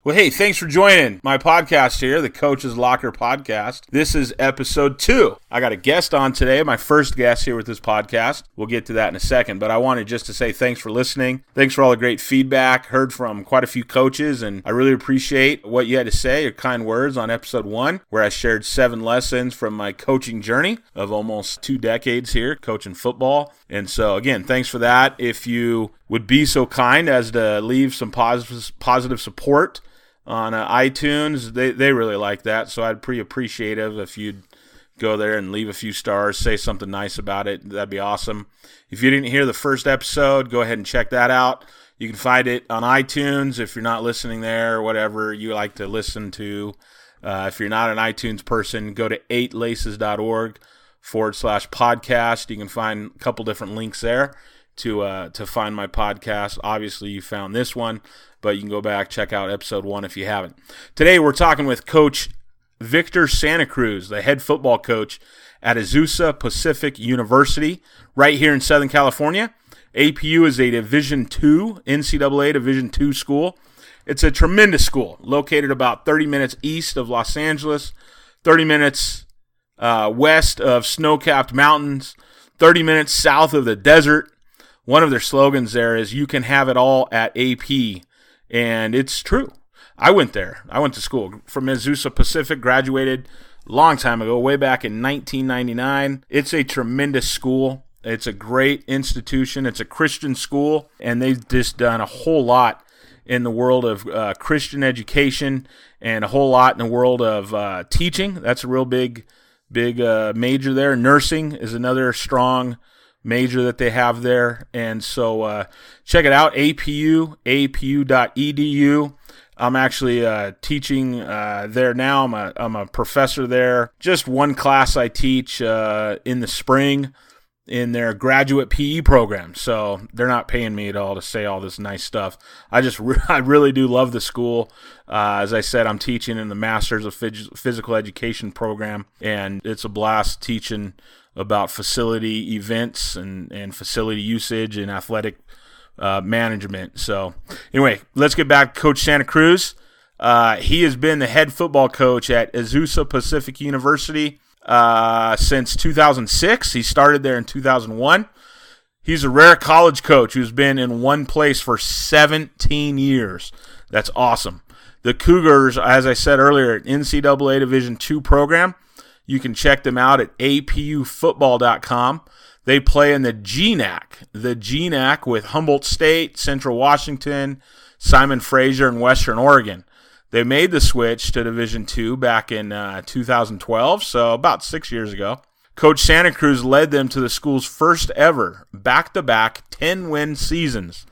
Well, hey, thanks for joining my podcast here, the Coach's Locker Podcast. This is episode 2. I got a guest on today, my first guest here with this podcast. We'll get to that in a second, but I wanted just to say thanks for listening. Thanks for all the great feedback. Heard from quite a few coaches, and I really appreciate what you had to say, your kind words on episode 1, where I shared 7 lessons from my coaching journey of almost 2 decades here, coaching football. And so, again, thanks for that. If you would be so kind as to leave some positive support on iTunes, they really like that, so I'd pretty appreciative if you'd go there and leave a few stars, say something nice about it. That'd be awesome. If you didn't hear the first episode, go ahead and check that out. You can find it on iTunes if you're not listening there, or whatever you like to listen to. If you're not an iTunes person, go to 8laces.org/podcast. You can find a couple different links there to find my podcast. Obviously, you found this one, but you can go back, check out episode 1 if you haven't. Today, we're talking with Coach Victor Santa Cruz, the head football coach at Azusa Pacific University, right here in Southern California. APU is a Division II, NCAA Division II school. It's a tremendous school, located about 30 minutes east of Los Angeles, 30 minutes west of snow-capped mountains, 30 minutes south of the desert. One of their slogans there is, "You can have it all at AP." And it's true. I went there. I went to school from Azusa Pacific, graduated a long time ago, way back in 1999. It's a tremendous school. It's a great institution. It's a Christian school, and they've just done a whole lot in the world of Christian education and a whole lot in the world of teaching. That's a real big major there. Nursing is another strong major that they have there, and so check it out, apu.edu. I'm actually teaching there now. I'm a professor there. Just one class I teach in the spring in their graduate PE program, so they're not paying me at all to say all this nice stuff. I really do love the school. As I said, I'm teaching in the Masters of Physical Education program, and it's a blast teaching about facility events and facility usage and athletic management. So anyway, let's get back to Coach Santa Cruz. He has been the head football coach at Azusa Pacific University since 2006. He started there in 2001. He's a rare college coach who's been in one place for 17 years. That's awesome. The Cougars, as I said earlier, NCAA Division II program. You can check them out at apufootball.com. They play in the GNAC with Humboldt State, Central Washington, Simon Fraser, and Western Oregon. They made the switch to Division II back in 2012, so about 6 years ago. Coach Santa Cruz led them to the school's first ever back-to-back 10-win seasons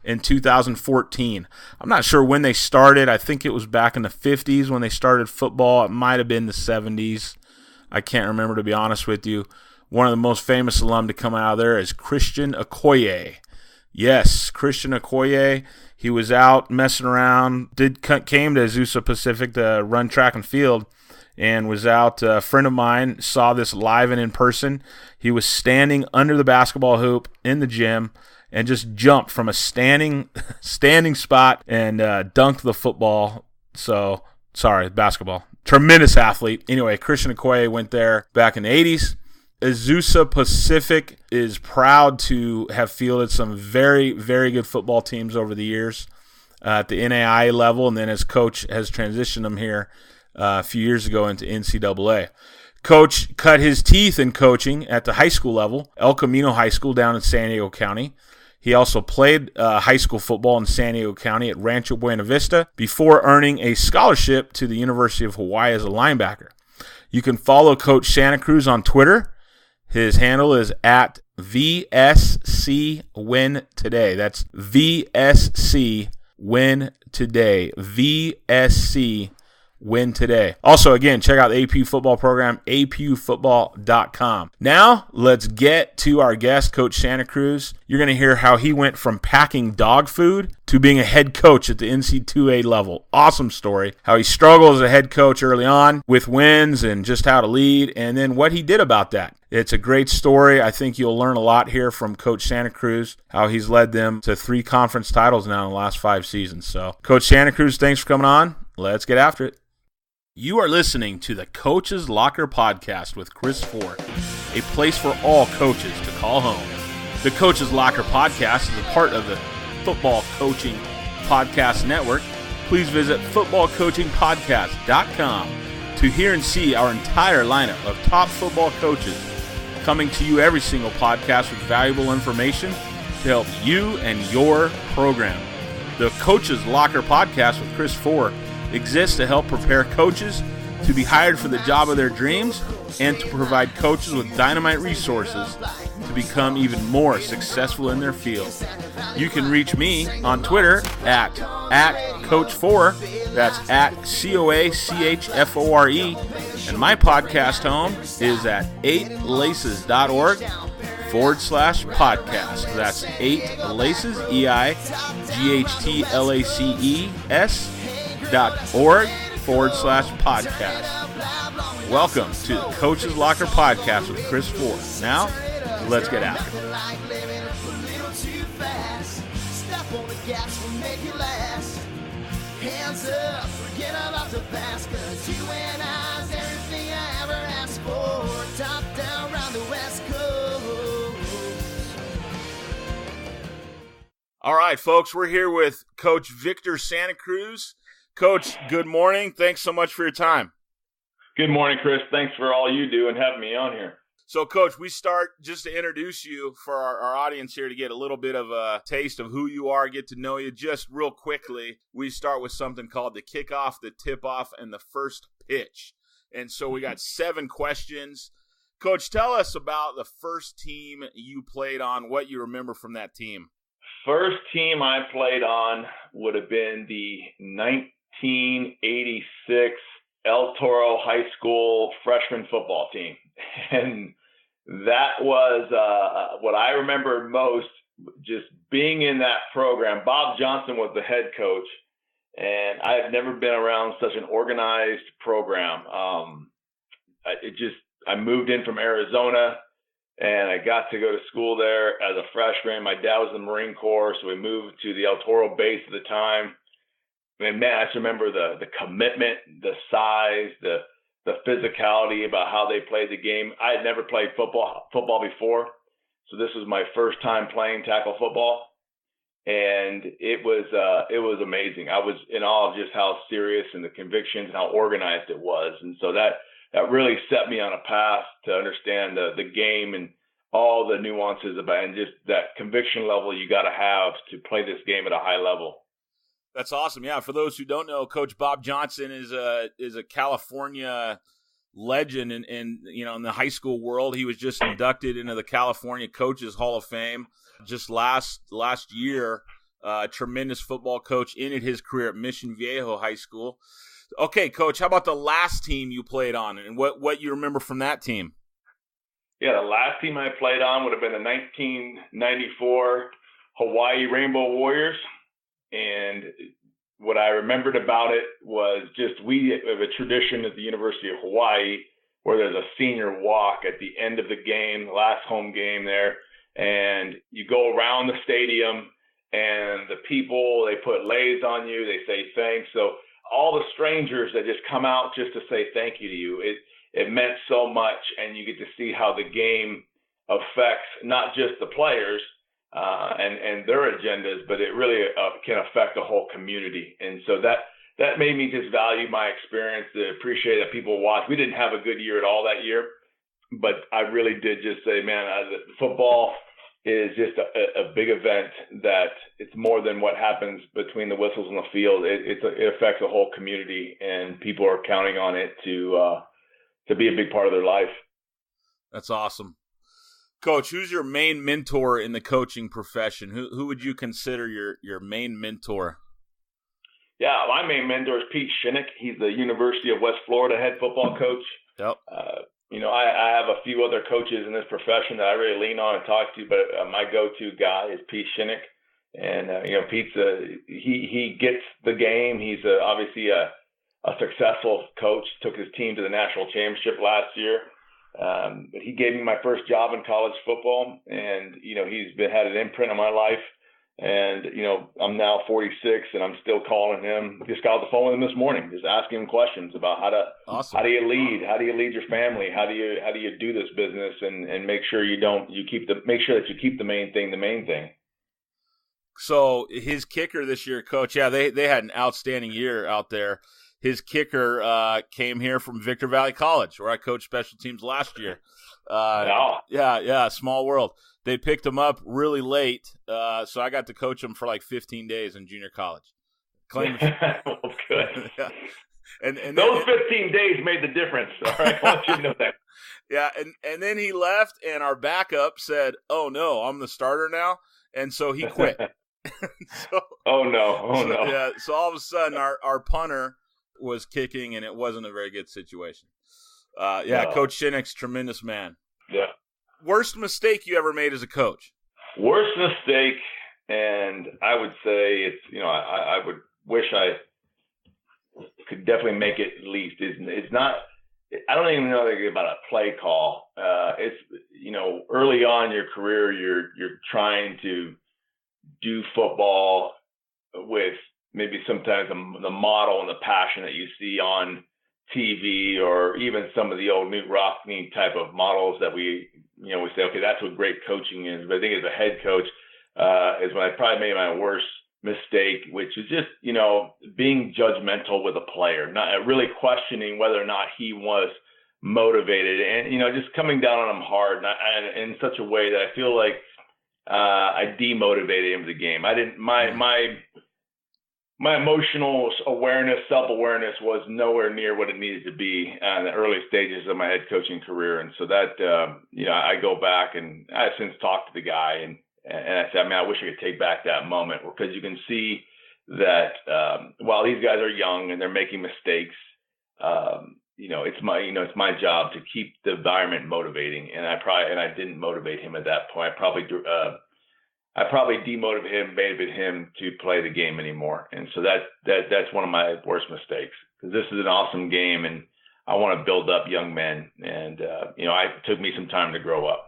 in 2014. I'm not sure when they started. I think it was back in the 50s when they started football. It might have been the 70s. I can't remember, to be honest with you. One of the most famous alum to come out of there is Christian Okoye. Yes, Christian Okoye. He was out messing around, came to Azusa Pacific to run track and field, and was out. A friend of mine saw this live and in person. He was standing under the basketball hoop in the gym and just jumped from a standing spot and dunked the football. Basketball. Tremendous athlete. Anyway, Christian Okoye went there back in the 80s. Azusa Pacific is proud to have fielded some very, very good football teams over the years at the NAIA level, and then as coach has transitioned them here a few years ago into NCAA. Coach cut his teeth in coaching at the high school level, El Camino High School down in San Diego County. He also played high school football in San Diego County at Rancho Buena Vista before earning a scholarship to the University of Hawaii as a linebacker. You can follow Coach Santa Cruz on Twitter. His handle is at VSCWinToday. That's VSCWinToday. VSC Win today. Also, again, check out the APU football program, apufootball.com. Now, let's get to our guest, Coach Santa Cruz. You're going to hear how he went from packing dog food to being a head coach at the NCAA level. Awesome story. How he struggled as a head coach early on with wins and just how to lead, and then what he did about that. It's a great story. I think you'll learn a lot here from Coach Santa Cruz, how he's led them to 3 conference titles now in the last 5 seasons. So, Coach Santa Cruz, thanks for coming on. Let's get after it. You are listening to the Coach's Locker Podcast with Chris Ford, a place for all coaches to call home. The Coach's Locker Podcast is a part of the Football Coaching Podcast Network. Please visit footballcoachingpodcast.com to hear and see our entire lineup of top football coaches coming to you every single podcast with valuable information to help you and your program. The Coach's Locker Podcast with Chris Ford exists to help prepare coaches to be hired for the job of their dreams and to provide coaches with dynamite resources to become even more successful in their field. You can reach me on Twitter at Coach4, that's at COACHFORE, and my podcast home is at 8laces.org/podcast. That's 8laces, EIGHTLACES.org/podcast. Welcome to the Coach's Locker Podcast with Chris Ford. Now, let's get after it. Hands up, forget about the past, 'cause you and I's everything I ever asked for. Top down round the West Coast. All right, folks, we're here with Coach Victor Santa Cruz. Coach, good morning. Thanks so much for your time. Good morning, Chris. Thanks for all you do and having me on here. So, Coach, we start just to introduce you for our audience here to get a little bit of a taste of who you are, get to know you just real quickly. We start with something called the kickoff, the tip-off, and the first pitch. And so we got 7 questions. Coach, tell us about the first team you played on, what you remember from that team. First team I played on would have been the 1986 El Toro High School freshman football team. And that was what I remember most, just being in that program. Bob Johnson was the head coach, and I have never been around such an organized program. I moved in from Arizona, and I got to go to school there as a freshman. My dad was in the Marine Corps, so we moved to the El Toro base at the time. And man, I just remember the commitment, the size, the physicality about how they played the game. I had never played football before, so this was my first time playing tackle football, and it was amazing. I was in awe of just how serious and the convictions and how organized it was, and so that really set me on a path to understand the game and all the nuances about, and just that conviction level you got to have to play this game at a high level. That's awesome. Yeah, for those who don't know, Coach Bob Johnson is a California legend in the high school world. He was just inducted into the California Coaches Hall of Fame just last year. Tremendous football coach, ended his career at Mission Viejo High School. Okay, Coach, how about the last team you played on, and what you remember from that team? Yeah, the last team I played on would have been the 1994 Hawaii Rainbow Warriors. And what I remembered about it was just we have a tradition at the University of Hawaii where there's a senior walk at the end of the game, last home game there, and you go around the stadium and the people, they put leis on you, they say thanks. So all the strangers that just come out just to say thank you to you, it meant so much, and you get to see how the game affects not just the players, and their agendas, but it really can affect the whole community. And so that made me just value my experience, to appreciate that people watch. We didn't have a good year at all that year, but I really did just say, man, football is just a big event that it's more than what happens between the whistles on the field. It affects the whole community, and people are counting on it to be a big part of their life. That's awesome. Coach, who's your main mentor in the coaching profession? Who would you consider your main mentor? Yeah, my main mentor is Pete Shinnick. He's the University of West Florida head football coach. Yep. I have a few other coaches in this profession that I really lean on and talk to, but my go-to guy is Pete Shinnick. And, Pete's he gets the game. He's obviously a successful coach, took his team to the national championship last year. But he gave me my first job in college football, and, he's had an imprint on my life. And, I'm now 46 and I'm still calling him. Just got off the phone with him this morning, just asking him questions about how do you lead? How do you lead your family? How do you do this business and make sure that you keep the main thing the main thing. So his kicker this year, Coach, they had an outstanding year out there. His kicker came here from Victor Valley College, where I coached special teams last year. Yeah, small world. They picked him up really late, so I got to coach him for like 15 days in junior college. Well, good. Yeah. And those 15 days made the difference. All right, I want you to know that. Yeah, and then he left, and our backup said, "Oh no, I'm the starter now," and so he quit. Oh no. Yeah, so all of a sudden our punter was kicking, and it wasn't a very good situation. No. Coach Shinnick's tremendous man. Yeah. Worst mistake you ever made as a coach? Worst mistake, and I would say it's, I would wish I could definitely make it at least. It's not, I don't even know about a play call. It's, early on in your career, you're trying to do football with maybe sometimes the model and the passion that you see on TV, or even some of the old Newt Rockne type of models that we say, okay, that's what great coaching is. But I think as a head coach is when I probably made my worst mistake, which is just, being judgmental with a player, not really questioning whether or not he was motivated, and, just coming down on him hard and in such a way that I feel like I demotivated him to the game. I didn't, my emotional awareness, self-awareness was nowhere near what it needed to be in the early stages of my head coaching career. And so that, I go back and I've since talked to the guy and I said, I wish I could take back that moment, because you can see that while these guys are young and they're making mistakes, it's my job to keep the environment motivating. And I didn't motivate him at that point. I probably demotivated him to play the game anymore. And so that's one of my worst mistakes, because this is an awesome game and I want to build up young men. And, it took me some time to grow up.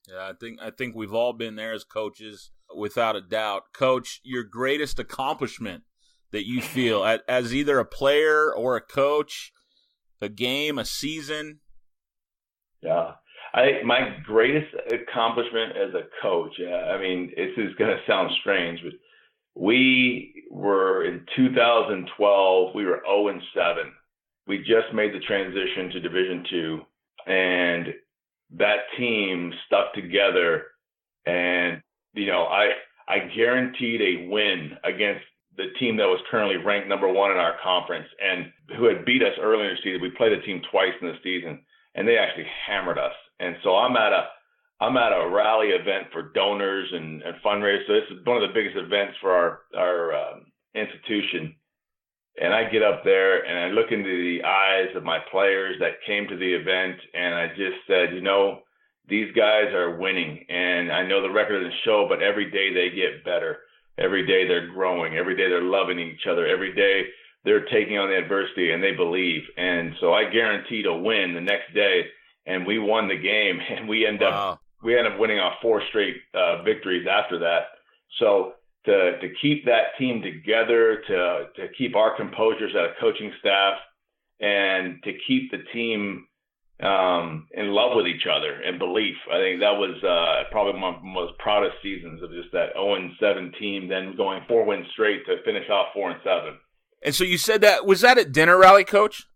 Yeah, I think we've all been there as coaches, without a doubt. Coach, your greatest accomplishment that you feel as either a player or a coach, a game, a season? Yeah. My greatest accomplishment as a coach, this is going to sound strange, but we were in 2012, we were 0-7. We just made the transition to Division II, and that team stuck together. And, I guaranteed a win against the team that was currently ranked number 1 in our conference and who had beat us earlier in the season. We played the team twice in the season, and they actually hammered us. And so I'm at a rally event for donors and fundraisers. So this is one of the biggest events for our institution. And I get up there and I look into the eyes of my players that came to the event, and I just said, these guys are winning, and I know the record doesn't show, but every day they get better. Every day they're growing. Every day they're loving each other. Every day they're taking on the adversity, and they believe. And so I guaranteed a win the next day, and we won the game, and we end up winning off 4 straight victories after that. So to keep that team together, to keep our composure as a coaching staff, and to keep the team in love with each other and belief, I think that was probably one of my most proudest seasons, of just that 0-7 team, then going 4 wins straight to finish off 4-7. And so you said was that at dinner rally, Coach?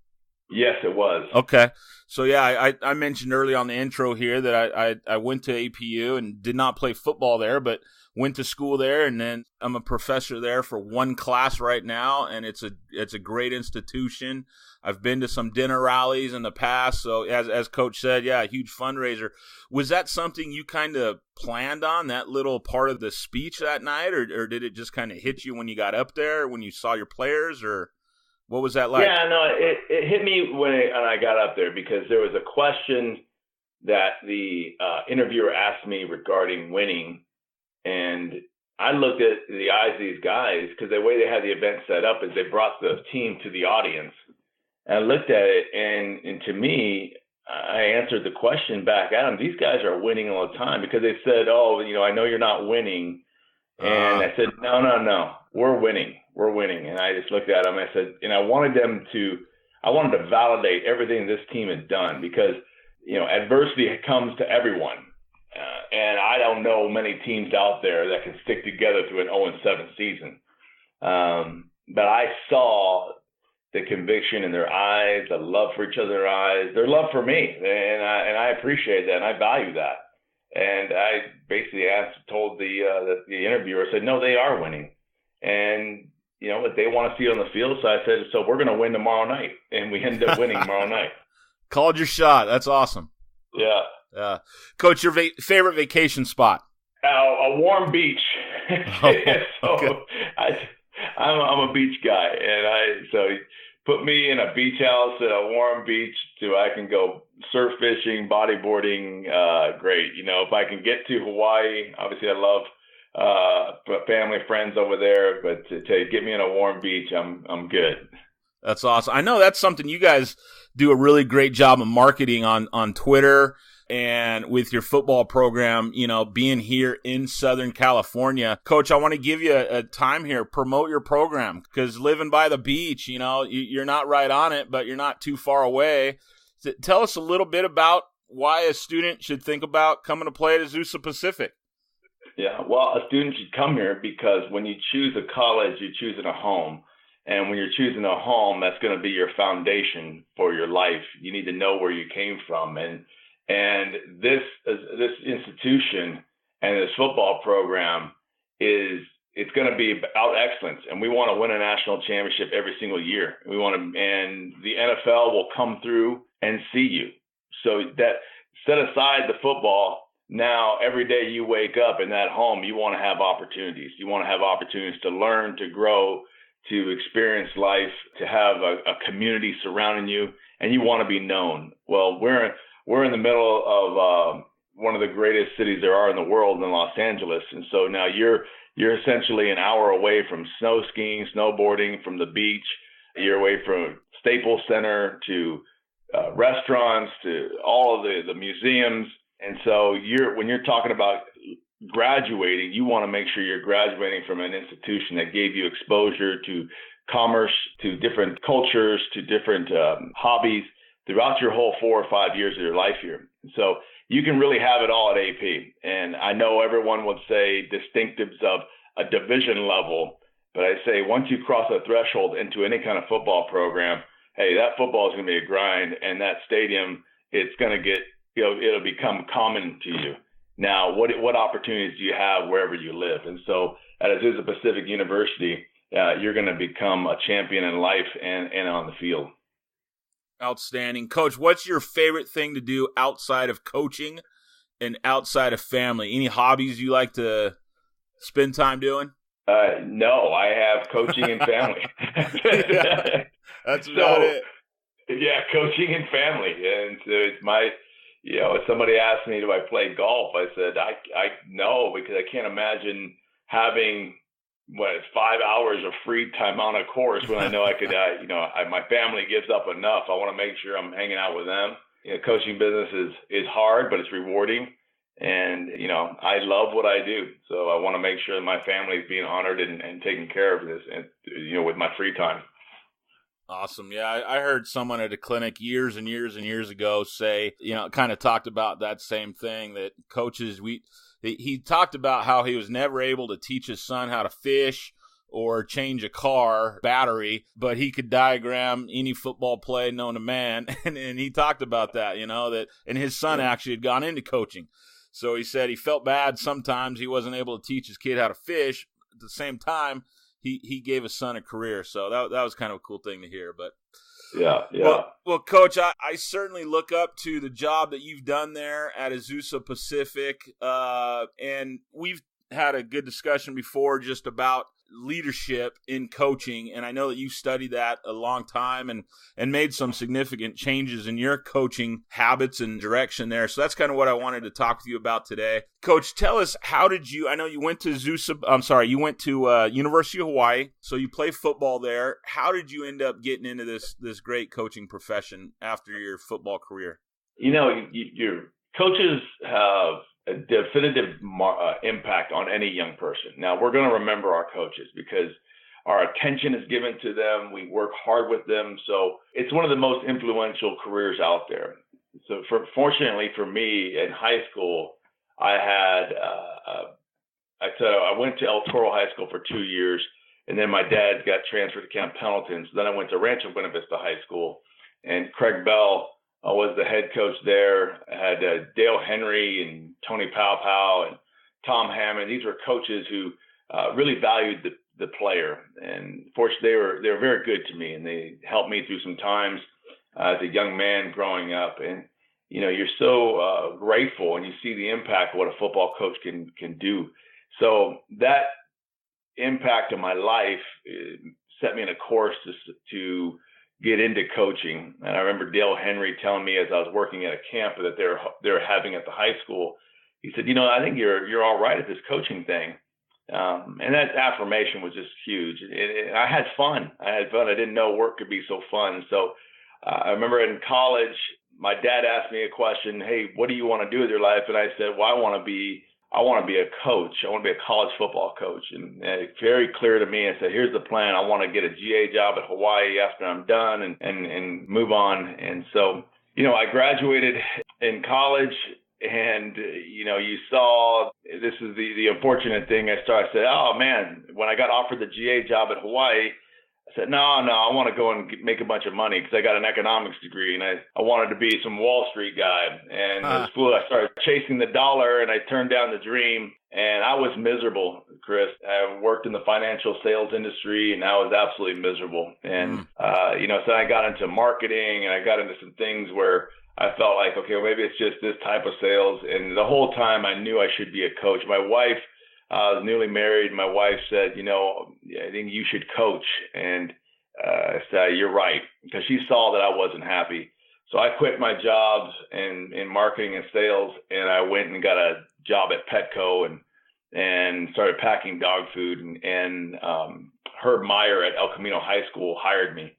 Yes, it was. Okay. So yeah, I mentioned early on the intro here that I went to APU and did not play football there, but went to school there, and then I'm a professor there for one class right now, and it's a great institution. I've been to some dinner rallies in the past, so as Coach said, yeah, a huge fundraiser. Was that something you kind of planned on, that little part of the speech that night, or did it just kind of hit you when you got up there, when you saw your players, or what was that like? Yeah, no, it hit me when I got up there, because there was a question that the interviewer asked me regarding winning, and I looked at the eyes of these guys, because the way they had the event set up is they brought the team to the audience. And I looked at it, and to me, I answered the question back at them. These guys are winning all the time, because they said, "Oh, I know you're not winning." And I said, no, we're winning. We're winning. And I just looked at them. I said, and I wanted to validate everything this team had done, because, adversity comes to everyone. And I don't know many teams out there that can stick together through an 0-7 season. But I saw the conviction in their eyes, the love for each other's eyes, their love for me. And I appreciate that, and I value that. And I basically told the interviewer, I said, no, they are winning. And, but they want to see it on the field. So I said, so we're going to win tomorrow night. And we ended up winning tomorrow night. Called your shot. That's awesome. Yeah. Yeah. Coach, your favorite vacation spot? A warm beach. Oh, so okay. I'm a beach guy. And so put me in a beach house at a warm beach so I can go surf fishing, bodyboarding, great. If I can get to Hawaii, obviously I love family, friends over there, but to get me in a warm beach, I'm good. That's awesome. I know that's something you guys do a really great job of marketing on Twitter and with your football program, being here in Southern California. Coach, I want to give you a time here, promote your program, because living by the beach, you're not right on it, but you're not too far away. So tell us a little bit about why a student should think about coming to play at Azusa Pacific. Yeah, well, a student should come here because when you choose a college, you're choosing a home. And when you're choosing a home, that's going to be your foundation for your life. You need to know where you came from. And this institution and this football program it's going to be about excellence. And we want to win a national championship every single year. And the NFL will come through and see you. So that set aside the football. Now, every day you wake up in that home, you want to have opportunities. You want to have opportunities to learn, to grow, to experience life, to have a community surrounding you, and you want to be known. Well, we're in the middle of one of the greatest cities there are in the world, in Los Angeles, and so now you're essentially an hour away from snow skiing, snowboarding, from the beach. You're away from Staples Center to restaurants, to all of the museums. And so when you're talking about graduating, you want to make sure you're graduating from an institution that gave you exposure to commerce, to different cultures, to different hobbies throughout your whole 4 or 5 years of your life here. So you can really have it all at AP. And I know everyone would say distinctives of a division level, but I say once you cross a threshold into any kind of football program, hey, that football is going to be a grind, and that stadium, it's going to get, it'll become common to you. Now, what opportunities do you have wherever you live? And so at Azusa Pacific University, you're going to become a champion in life and on the field. Outstanding. Coach, what's your favorite thing to do outside of coaching and outside of family? Any hobbies you like to spend time doing? No, I have coaching and family. Yeah, that's about it. Yeah, coaching and family. And so it's if somebody asked me, do I play golf? I said, I no, because I can't imagine having 5 hours of free time on a course when I know I could, my family gives up enough. I want to make sure I'm hanging out with them. Coaching business is hard, but it's rewarding. And, I love what I do. So I want to make sure that my family is being honored and taken care of this, and, with my free time. Awesome. Yeah, I heard someone at a clinic years and years and years ago say, kind of talked about that same thing, that coaches, he talked about how he was never able to teach his son how to fish or change a car battery, but he could diagram any football play known to man. And he talked about that, and his son actually had gone into coaching. So he said he felt bad sometimes he wasn't able to teach his kid how to fish. At the same time, he gave his son a career. So that was kind of a cool thing to hear. But yeah. Well, Coach, I certainly look up to the job that you've done there at Azusa Pacific. And we've had a good discussion before just about leadership in coaching, and I know that you studied that a long time and made some significant changes in your coaching habits and direction there. So that's kind of what I wanted to talk with you about today. Coach, tell us, how did you, I know you went to you went to University of Hawaii, so you play football there. How did you end up getting into this great coaching profession after your football career? Your coaches have a definitive impact on any young person. Now, we're going to remember our coaches because our attention is given to them. We work hard with them. So it's one of the most influential careers out there. So fortunately for me, in high school, I went to El Toro High School for 2 years, and then my dad got transferred to Camp Pendleton. So then I went to Rancho Buena Vista High School, and Craig Bell was the head coach there. I had Dale Henry and Tony Powell and Tom Hammond. These were coaches who really valued the player, and fortunately, they were very good to me, and they helped me through some times as a young man growing up. And you're so grateful, and you see the impact of what a football coach can do. So that impact of my life set me on a course to get into coaching. And I remember Dale Henry telling me as I was working at a camp that they were having at the high school, he said, I think you're all right at this coaching thing. And that affirmation was just huge. I had fun. I didn't know work could be so fun. So I remember in college, my dad asked me a question, hey, what do you want to do with your life? And I said, well, I want to be a coach. I want to be a college football coach. And it's very clear to me. I said, here's the plan. I want to get a GA job at Hawaii after I'm done and move on. And so, I graduated in college, and, you saw, this is the unfortunate thing. I said, oh man, when I got offered the GA job at Hawaii, I said, no, I want to go and make a bunch of money because I got an economics degree, and I wanted to be some Wall Street guy. And as fool, I started chasing the dollar, and I turned down the dream, and I was miserable, Chris. I worked in the financial sales industry, and I was absolutely miserable. And, so I got into marketing, and I got into some things where I felt like, okay, well, maybe it's just this type of sales. And the whole time I knew I should be a coach. My wife, I was newly married. My wife said, I think you should coach. And I said, you're right, because she saw that I wasn't happy. So I quit my jobs in marketing and sales, and I went and got a job at Petco and started packing dog food. And Herb Meyer at El Camino High School hired me.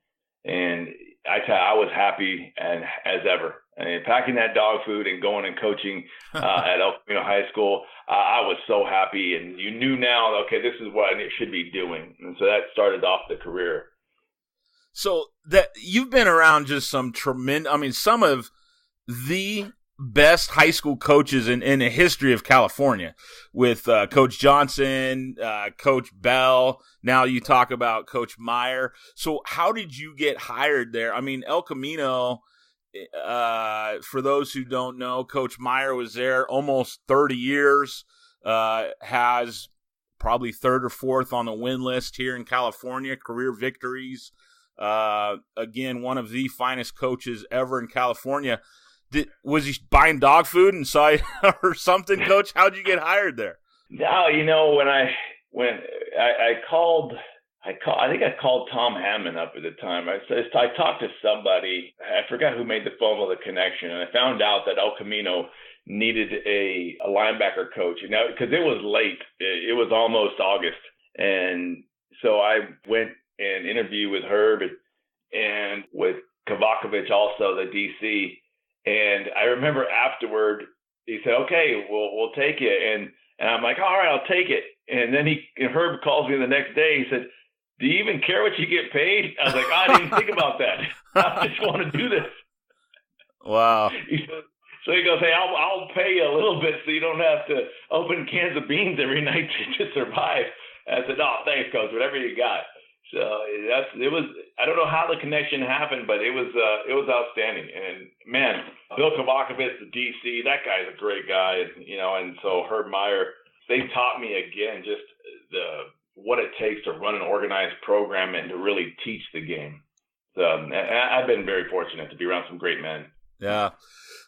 And I was happy as ever. I mean, packing that dog food and going and coaching at El Camino High School, I was so happy. And you knew now, okay, this is what I should be doing. And so that started off the career. So that you've been around just some some of the best high school coaches in the history of California, with Coach Johnson, Coach Bell. Now you talk about Coach Meyer. So how did you get hired there? I mean, El Camino, for those who don't know, Coach Meyer was there almost 30 years, has probably third or fourth on the win list here in California, career victories. Again, one of the finest coaches ever in California. Was he buying dog food and saw you or something, Coach? How'd you get hired there? No, when I called, I think I called Tom Hammond up at the time. I talked to somebody. I forgot who made the phone call, the connection, and I found out that El Camino needed a linebacker coach. Because it was late. It was almost August, and so I went and interviewed with Herb and with Kavakovich, also the DC. And I remember afterward, he said, okay, we'll take it. And I'm like, all right, I'll take it. And then Herb calls me the next day. He said, do you even care what you get paid? I was like, I didn't think about that. I just want to do this. Wow. So he goes, hey, I'll pay you a little bit so you don't have to open cans of beans every night to survive. And I said, "Oh, thanks, coach. Whatever you got." So it was. I don't know how the connection happened, but it was outstanding. And man, Bill Kavakovich, the DC, that guy's a great guy. And so Herb Meyer, they taught me again just what it takes to run an organized program and to really teach the game. So I've been very fortunate to be around some great men. Yeah.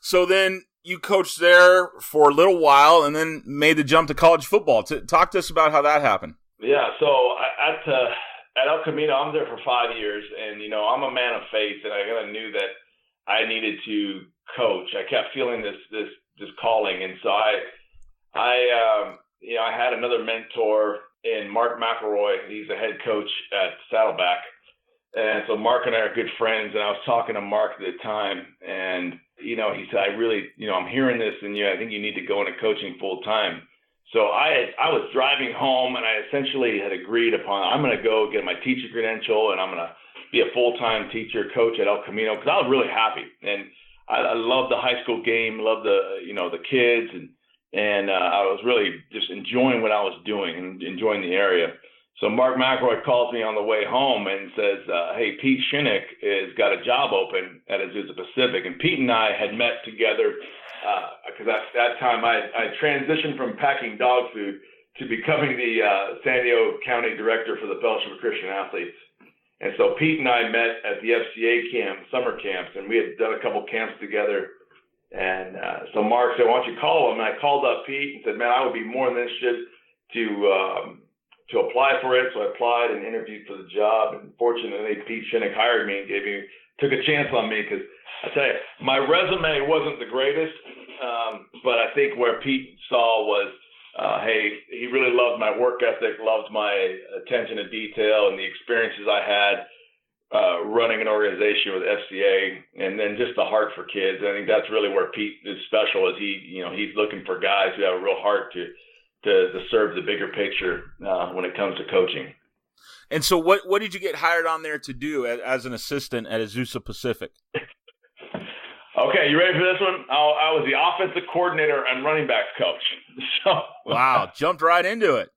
So then you coached there for a little while and then made the jump to college football. Talk to us about how that happened. Yeah. So at El Camino, I was there for 5 years, and I'm a man of faith, and I kind of knew that I needed to coach. I kept feeling this calling, and so I had another mentor in Mark McElroy. He's the head coach at Saddleback, and so Mark and I are good friends. And I was talking to Mark at the time, and he said, "I really, I'm hearing this, and I think you need to go into coaching full time." So I was driving home, and I essentially had agreed upon, I'm going to go get my teacher credential, and I'm going to be a full-time teacher coach at El Camino, because I was really happy. And I love the high school game, love the kids, and I was really just enjoying what I was doing and enjoying the area. So Mark McElroy calls me on the way home and says, "Hey, Pete Shinnick has got a job open at Azusa Pacific." And Pete and I had met together because at that time I transitioned from packing dog food to becoming the San Diego County Director for the Fellowship of Christian Athletes. And so Pete and I met at the FCA summer camps, and we had done a couple camps together. And so Mark said, "Why don't you call him?" And I called up Pete and said, "Man, I would be more than interested to apply for it." So I applied and interviewed for the job. And fortunately, Pete Shinnick hired me and took a chance on me, because I tell you, my resume wasn't the greatest, but I think where Pete saw was, hey, he really loved my work ethic, loved my attention to detail and the experiences I had running an organization with FCA, and then just the heart for kids. I think that's really where Pete is special, is he's looking for guys who have a real heart to serve the bigger picture when it comes to coaching. And so what did you get hired on there to do as an assistant at Azusa Pacific? Okay, you ready for this one? I was the offensive coordinator and running backs coach. So wow, jumped right into it.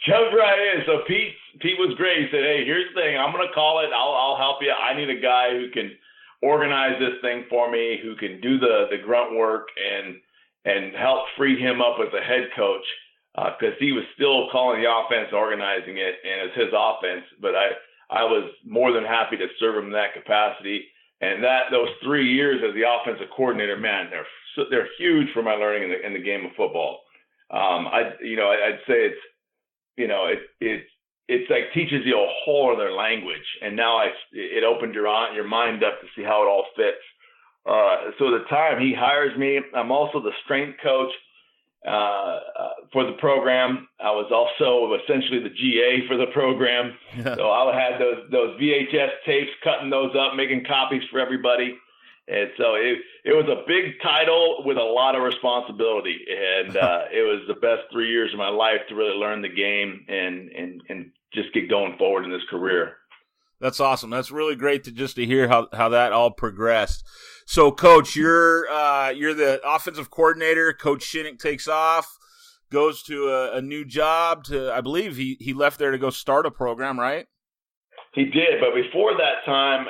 Jumped right in. So Pete was great. He said, "Hey, here's the thing. I'm going to call it. I'll help you. I need a guy who can organize this thing for me, who can do the grunt work and help free him up as a head coach, because he was still calling the offense, organizing it, and it's his offense. But I was more than happy to serve him in that capacity. And those 3 years as the offensive coordinator, man, they're huge for my learning in the game of football. I'd say it's like teaches you a whole other language, and now it opened your mind up to see how it all fits. So at the time he hires me, I'm also the strength coach for the program. I was also essentially the GA for the program. Yeah. So I had those VHS tapes, cutting those up, making copies for everybody. And so it was a big title with a lot of responsibility. And it was the best 3 years of my life to really learn the game and just get going forward in this career. That's awesome. That's really great to hear how that all progressed. So, Coach, you're the offensive coordinator. Coach Shinnick takes off, goes to a new job. I believe he left there to go start a program, right? He did, but before that time,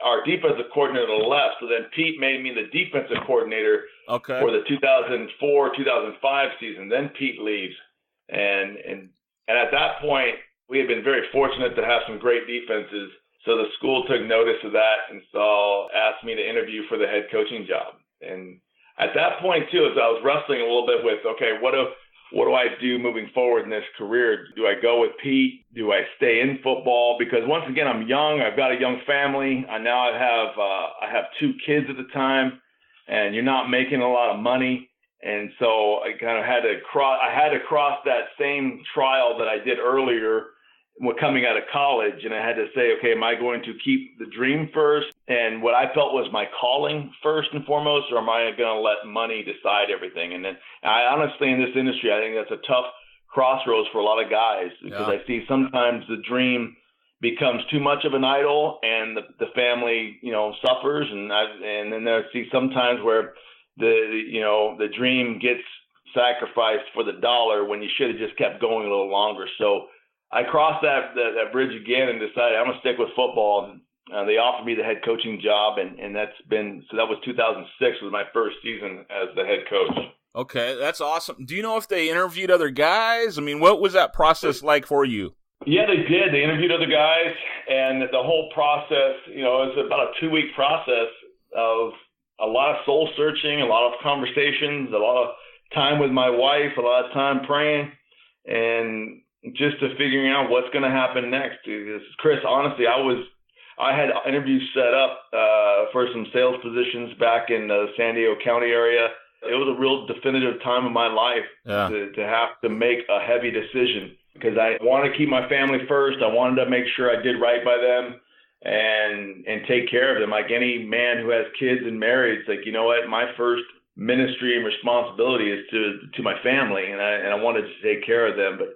our defensive coordinator left. So then Pete made me the defensive coordinator for the 2004-2005 season. Then Pete leaves, and at that point, we had been very fortunate to have some great defenses. So the school took notice of that and asked me to interview for the head coaching job. And at that point, too, as I was wrestling a little bit with, okay, what do I do moving forward in this career? Do I go with Pete? Do I stay in football? Because once again, I'm young. I've got a young family. I have 2 kids at the time, and you're not making a lot of money. And so I kind of had to cross that same trial that I did earlier coming out of college, and I had to say, okay, am I going to keep the dream first and what I felt was my calling first and foremost, or am I going to let money decide everything? And then I honestly, in this industry, I think that's a tough crossroads for a lot of guys, because I see sometimes the dream becomes too much of an idol and the family, suffers. And then I see sometimes where the dream gets sacrificed for the dollar when you should have just kept going a little longer. So I crossed that bridge again and decided I'm going to stick with football. They offered me the head coaching job, and that was 2006 was my first season as the head coach. Okay, that's awesome. Do you know if they interviewed other guys? I mean, what was that process like for you? Yeah, they did. They interviewed other guys, and the whole process, it was about a 2-week process of a lot of soul searching, a lot of conversations, a lot of time with my wife, a lot of time praying, and just to figuring out what's going to happen next. Chris, honestly, I had interviews set up for some sales positions back in the San Diego County area. It was a real definitive time of my life to have to make a heavy decision because I wanted to keep my family first. I wanted to make sure I did right by them and take care of them. Like any man who has kids and married, it's like, you know what, my first ministry and responsibility is to my family, and I wanted to take care of them. But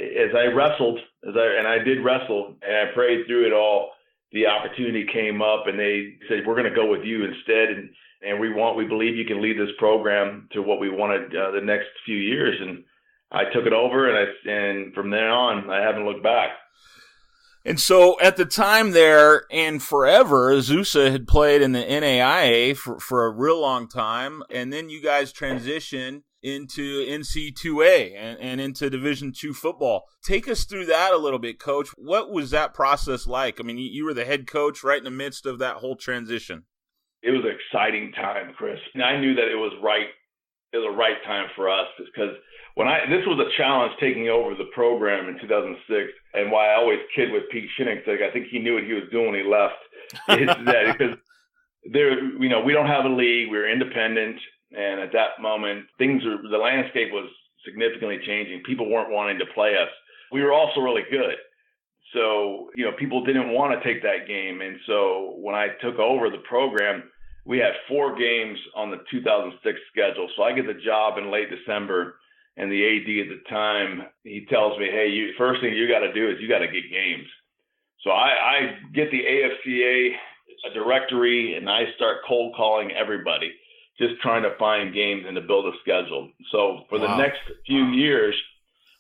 as I wrestled, and I did wrestle, and I prayed through it all, the opportunity came up, and they said, we're going to go with you instead, and we believe you can lead this program to what we wanted the next few years. And I took it over, and from then on, I haven't looked back. And so at the time there and forever, Azusa had played in the NAIA for a real long time, and then you guys transitioned into NC2A and into Division II football. Take us through that a little bit, Coach. What was that process like? I mean, you were the head coach right in the midst of that whole transition. It was an exciting time, Chris. And I knew that it was right. It was the right time for us because this was a challenge taking over the program in 2006, and why I always kid with Pete Shinnick, I think he knew what he was doing when he left. It's that because we don't have a league, we're independent, and at that moment, the landscape was significantly changing. People weren't wanting to play us. We were also really good. So, people didn't want to take that game. And so when I took over the program, we had 4 games on the 2006 schedule. So I get the job in late December, and the AD at the time, he tells me, hey, first thing you got to do is you got to get games. So I get the AFCA directory, and I start cold calling everybody, just trying to find games and to build a schedule. So for the next few years,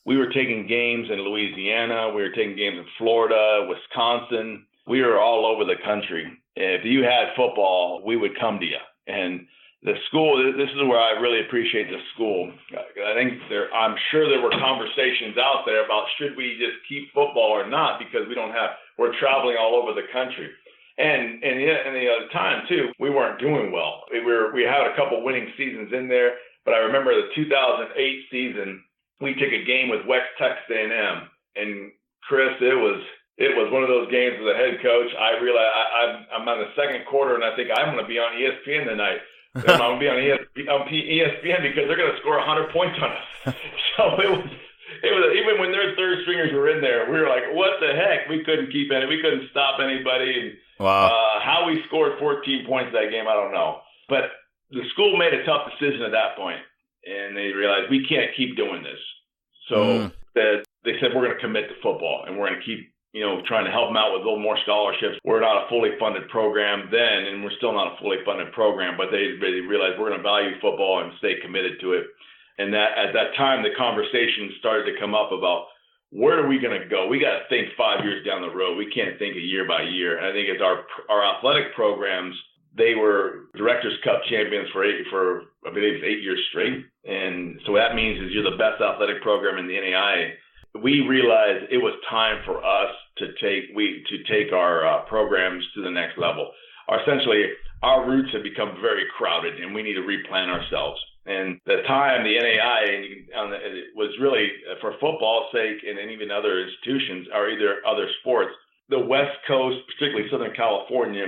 we were taking games in Louisiana. We were taking games in Florida, Wisconsin. We were all over the country. If you had football, we would come to you. And the school, this is where I really appreciate the school. I'm sure there were conversations out there about should we just keep football or not, because we're traveling all over the country. And the time too, we weren't doing well. We had a couple winning seasons in there, but I remember the 2008 season, we took a game with West Texas A&M, and Chris, it was one of those games as a head coach. I realized I'm on the second quarter, and I think I'm going to be on ESPN tonight. I'm going to be on ESPN because they're going to score 100 points on us. So it was even when their third stringers were in there, we were like, what the heck? We couldn't stop anybody. And, how we scored 14 points that game, I don't know. But the school made a tough decision at that point, and they realized we can't keep doing this. So they said we're going to commit to football, and we're going to keep trying to help them out with a little more scholarships. We're not a fully funded program then, and we're still not a fully funded program, but they realized we're going to value football and stay committed to it. And that at that time, the conversation started to come up about where are we going to go? We got to think 5 years down the road. We can't think a year by year. And I think as our athletic programs, they were Directors Cup champions for I believe 8 years straight. And so what that means is you're the best athletic program in the NAIA. We realized it was time for us to take our programs to the next level. Essentially, our routes have become very crowded, and we need to replan ourselves. And the time the NAIA was really, for football's sake, and even other institutions or either other sports, the West Coast, particularly Southern California,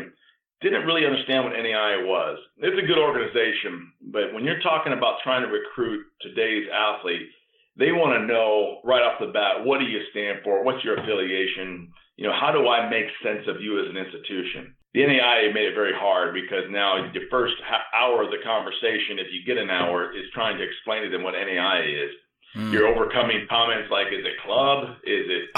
didn't really understand what NAIA was. It's a good organization, but when you're talking about trying to recruit today's athlete, they want to know right off the bat, what do you stand for? What's your affiliation? How do I make sense of you as an institution? The NAIA made it very hard because now the first hour of the conversation, if you get an hour, is trying to explain to them what NAIA is. You're overcoming comments like, is it club? Is it,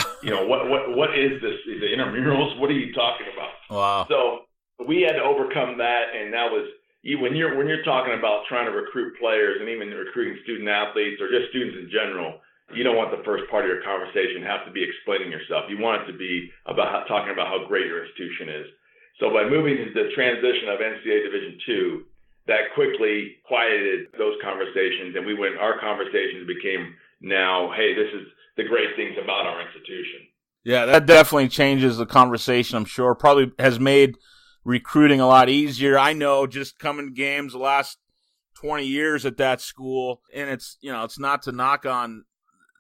what is this? Is it intramurals? What are you talking about? Wow. So we had to overcome that, and that was, when you're talking about trying to recruit players and even recruiting student athletes or just students in general, you don't want the first part of your conversation have to be explaining yourself. You want it to be about talking about how great your institution is. So by moving to the transition of NCAA Division II, that quickly quieted those conversations, and our conversations became now, hey, this is the great things about our institution. Yeah, that definitely changes the conversation, I'm sure. Probably has made recruiting a lot easier. I know just coming to games the last 20 years at that school, and it's not to knock on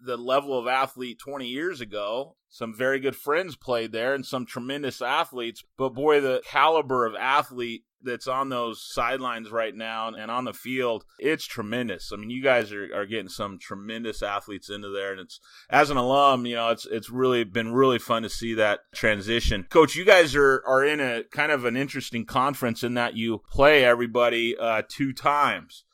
the level of athlete 20 years ago. Some very good friends played there and some tremendous athletes, but boy, the caliber of athlete that's on those sidelines right now and on the field, it's tremendous. I mean, you guys are getting some tremendous athletes into there, and it's, as an alum, it's really been really fun to see that transition. Coach, you guys are in a kind of an interesting conference in that you play everybody 2 times.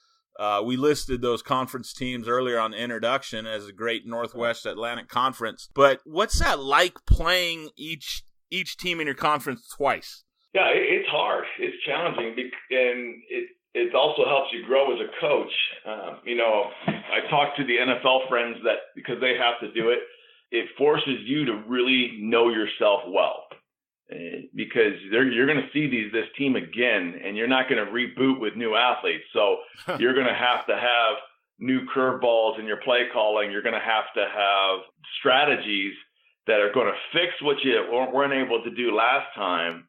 We listed those conference teams earlier on the introduction as a great Northwest Atlantic Conference. But what's that like playing each team in your conference twice? Yeah, it's hard. It's challenging, and it also helps you grow as a coach. I talk to the NFL friends that because they have to do it, it forces you to really know yourself well. Because you're going to see this team again, and you're not going to reboot with new athletes. So you're going to have new curveballs in your play calling. You're going to have strategies that are going to fix what you weren't able to do last time,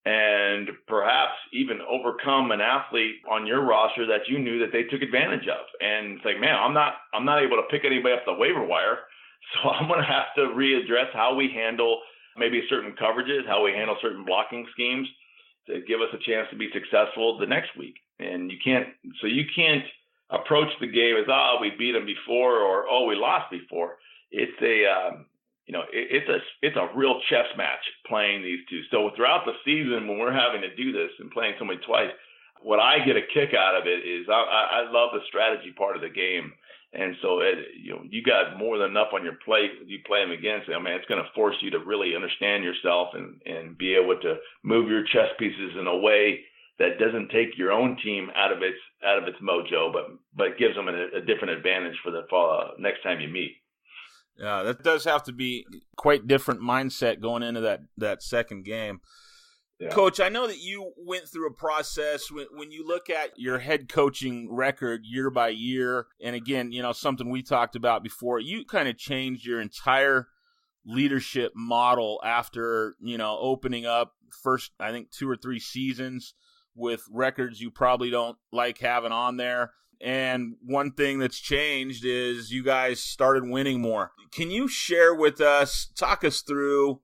and perhaps even overcome an athlete on your roster that you knew that they took advantage of. And it's like, man, I'm not able to pick anybody up the waiver wire, so I'm going to have to readdress how we handle maybe certain coverages, how we handle certain blocking schemes to give us a chance to be successful the next week. And you can't approach the game as, we beat them before, or, we lost before. It's a real chess match playing these two. So throughout the season, when we're having to do this and playing somebody twice, what I get a kick out of it is I love the strategy part of the game. And so, you got more than enough on your plate. You play them again, so, it's going to force you to really understand yourself and be able to move your chess pieces in a way that doesn't take your own team out of its mojo, but gives them a different advantage for the next time you meet. Yeah, that does have to be quite different mindset going into that second game. Yeah. Coach, I know that you went through a process when you look at your head coaching record year by year, and again, something we talked about before, you kind of changed your entire leadership model after, opening up first, I think 2 or 3 seasons with records you probably don't like having on there. And one thing that's changed is you guys started winning more. Can you share with us, talk us through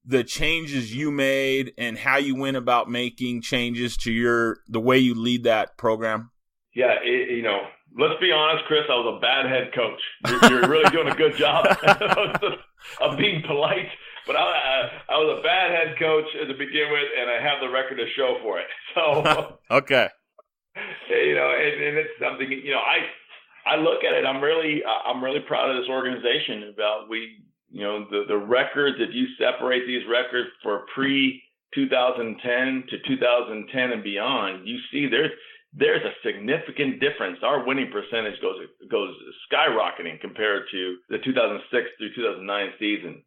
the changes you made and how you went about making changes to the way you lead that program? Yeah, let's be honest, Chris, I was a bad head coach. You're really doing a good job of being polite, but I was a bad head coach to begin with, and I have the record to show for it. So okay. And it's something, I look at it, I'm really proud of this organization about the records. If you separate these records for pre-2010 to 2010 and beyond, you see there's a significant difference. Our winning percentage goes skyrocketing compared to the 2006 through 2009 season.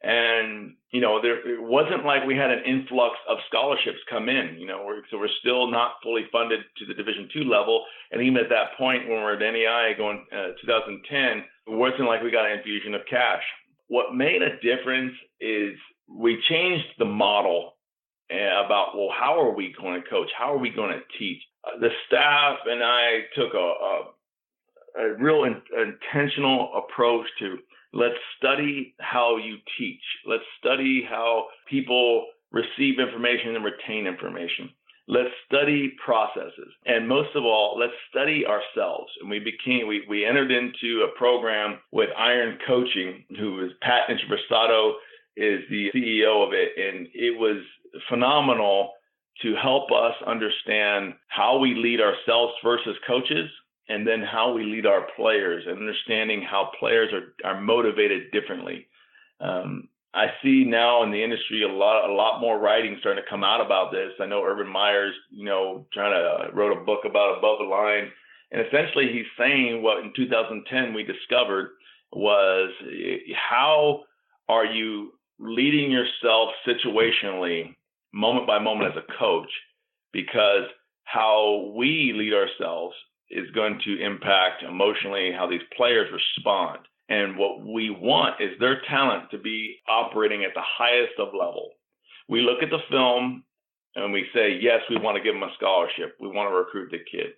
And, it wasn't like we had an influx of scholarships come in, so we're still not fully funded to the Division II level. And even at that point, when we're at NEI going 2010, it wasn't like we got an infusion of cash. What made a difference is we changed the model about, how are we going to coach? How are we going to teach? The staff and I took a real intentional approach to let's study how you teach. Let's study how people receive information and retain information. Let's study processes. And most of all, let's study ourselves. And we entered into a program with Iron Coaching, who is Pat Introversato is the CEO of it. And it was phenomenal to help us understand how we lead ourselves versus coaches, and then how we lead our players, and understanding how players are motivated differently. I see now in the industry a lot more writing starting to come out about this. I know Urban Meyer's, wrote a book about above the line, and essentially he's saying what in 2010 we discovered was how are you leading yourself situationally, moment by moment as a coach? Because how we lead ourselves is going to impact emotionally how these players respond. And what we want is their talent to be operating at the highest of level. We look at the film and we say, yes, we want to give them a scholarship. We want to recruit the kid.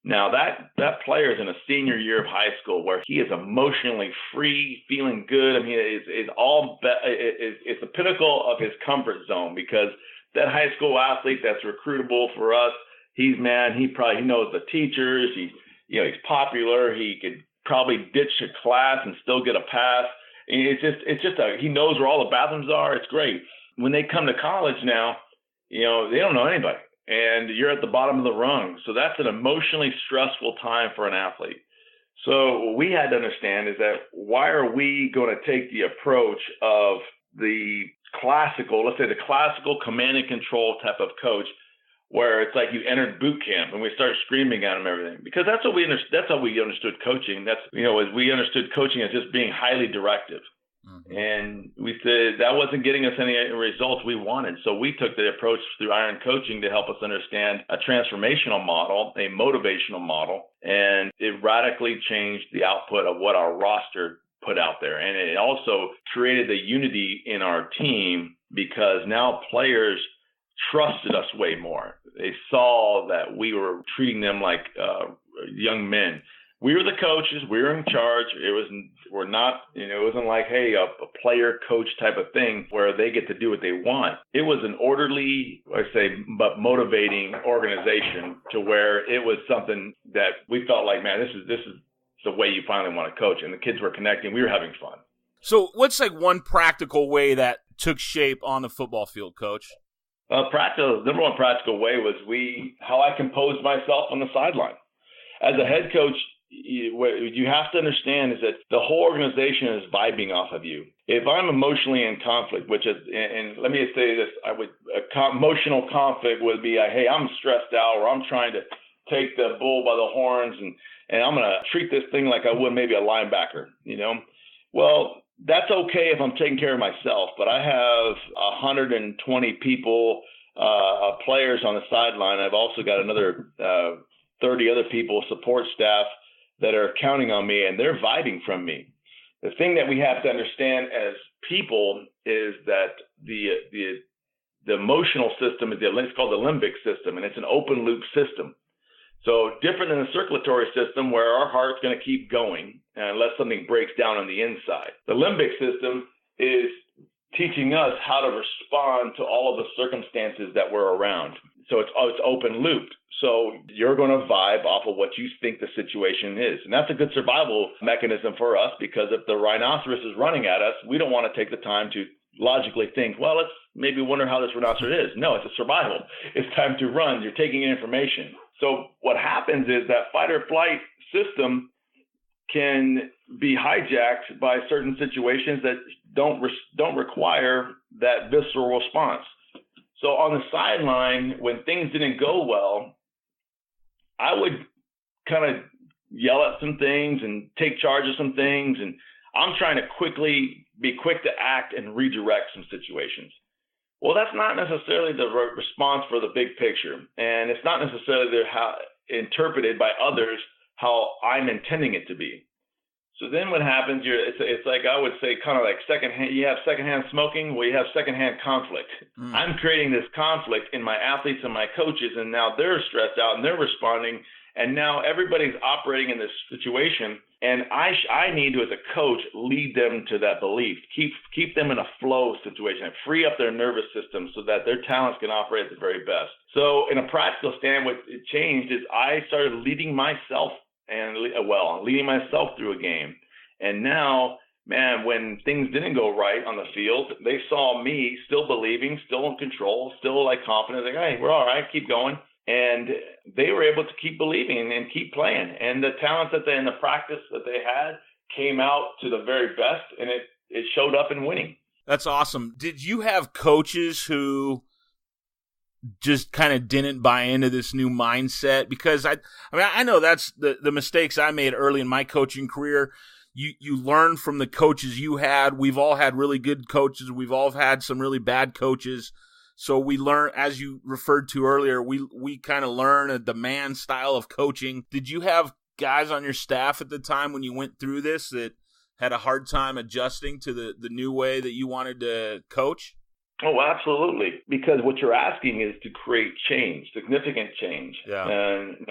Now that player is in a senior year of high school where he is emotionally free, feeling good. I mean, it's the pinnacle of his comfort zone, because that high school athlete that's recruitable for us, he knows the teachers. He's popular. He could probably ditch a class and still get a pass. He knows where all the bathrooms are. It's great. When they come to college now, they don't know anybody, and you're at the bottom of the rung. So that's an emotionally stressful time for an athlete. So what we had to understand is that why are we going to take the approach of the classical command and control type of coach, where it's like you entered boot camp and we start screaming at them everything? Because that's how we understood coaching. We understood coaching as just being highly directive. Mm-hmm. And we said that wasn't getting us any results we wanted. So we took the approach through Iron Coaching to help us understand a transformational model, a motivational model, and it radically changed the output of what our roster put out there. And it also created the unity in our team, because now players trusted us way more. They saw that we were treating them like young men. We were the coaches. We were in charge. It wasn't like, hey, a player coach type of thing where they get to do what they want. It was an orderly, but motivating organization, to where it was something that we felt like, man, this is the way you finally want to coach. And the kids were connecting. We were having fun. So what's one practical way that took shape on the football field, Coach? Number one practical way was how I composed myself on the sideline. As a head coach, what you have to understand is that the whole organization is vibing off of you. If I'm emotionally in conflict, and let me say this, emotional conflict would be, hey, I'm stressed out, or I'm trying to take the bull by the horns, and I'm going to treat this thing like I would maybe a linebacker, Well, that's okay if I'm taking care of myself, but I have 120 people, players on the sideline. I've also got another 30 other people, support staff, that are counting on me, and they're vibing from me. The thing that we have to understand as people is that the emotional system it's called the limbic system, and it's an open loop system. So different than the circulatory system, where our heart's going to keep going unless something breaks down on the inside. The limbic system is teaching us how to respond to all of the circumstances that we're around. So it's open looped. So you're going to vibe off of what you think the situation is. And that's a good survival mechanism for us, because if the rhinoceros is running at us, we don't want to take the time to logically think, well, let's maybe wonder how this rhinoceros is. No, it's a survival. It's time to run. You're taking in information. So what happens is that fight or flight system can be hijacked by certain situations that don't require that visceral response. So on the sideline, when things didn't go well, I would kind of yell at some things and take charge of some things. And I'm trying to be quick to act and redirect some situations. Well, that's not necessarily the response for the big picture. And it's not necessarily how interpreted by others how I'm intending it to be. So then what happens, it's like, I would say, kind of like you have secondhand smoking, well, you have secondhand conflict. I'm creating this conflict in my athletes and my coaches, and now they're stressed out and they're responding, and now everybody's operating in this situation, and I need to, as a coach, lead them to that belief, keep them in a flow situation, and free up their nervous system so that their talents can operate at the very best. So in a practical stand, what it changed is I started leading myself through a game. And now, man, when things didn't go right on the field, they saw me still believing, still in control, still confident, like, hey, we're all right, keep going. And they were able to keep believing and keep playing. And the talents and the practice that they had came out to the very best, and it showed up in winning. That's awesome. Did you have coaches who just kind of didn't buy into this new mindset? Because I know that's the mistakes I made early in my coaching career. you learn from the coaches you had. We've all had really good coaches. We've all had some really bad coaches. So we learn, as you referred to earlier, we kind of learn a demand style of coaching. Did you have guys on your staff at the time when you went through this that had a hard time adjusting to the new way that you wanted to coach? Oh, absolutely. Because what you're asking is to create change, significant change. Yeah. And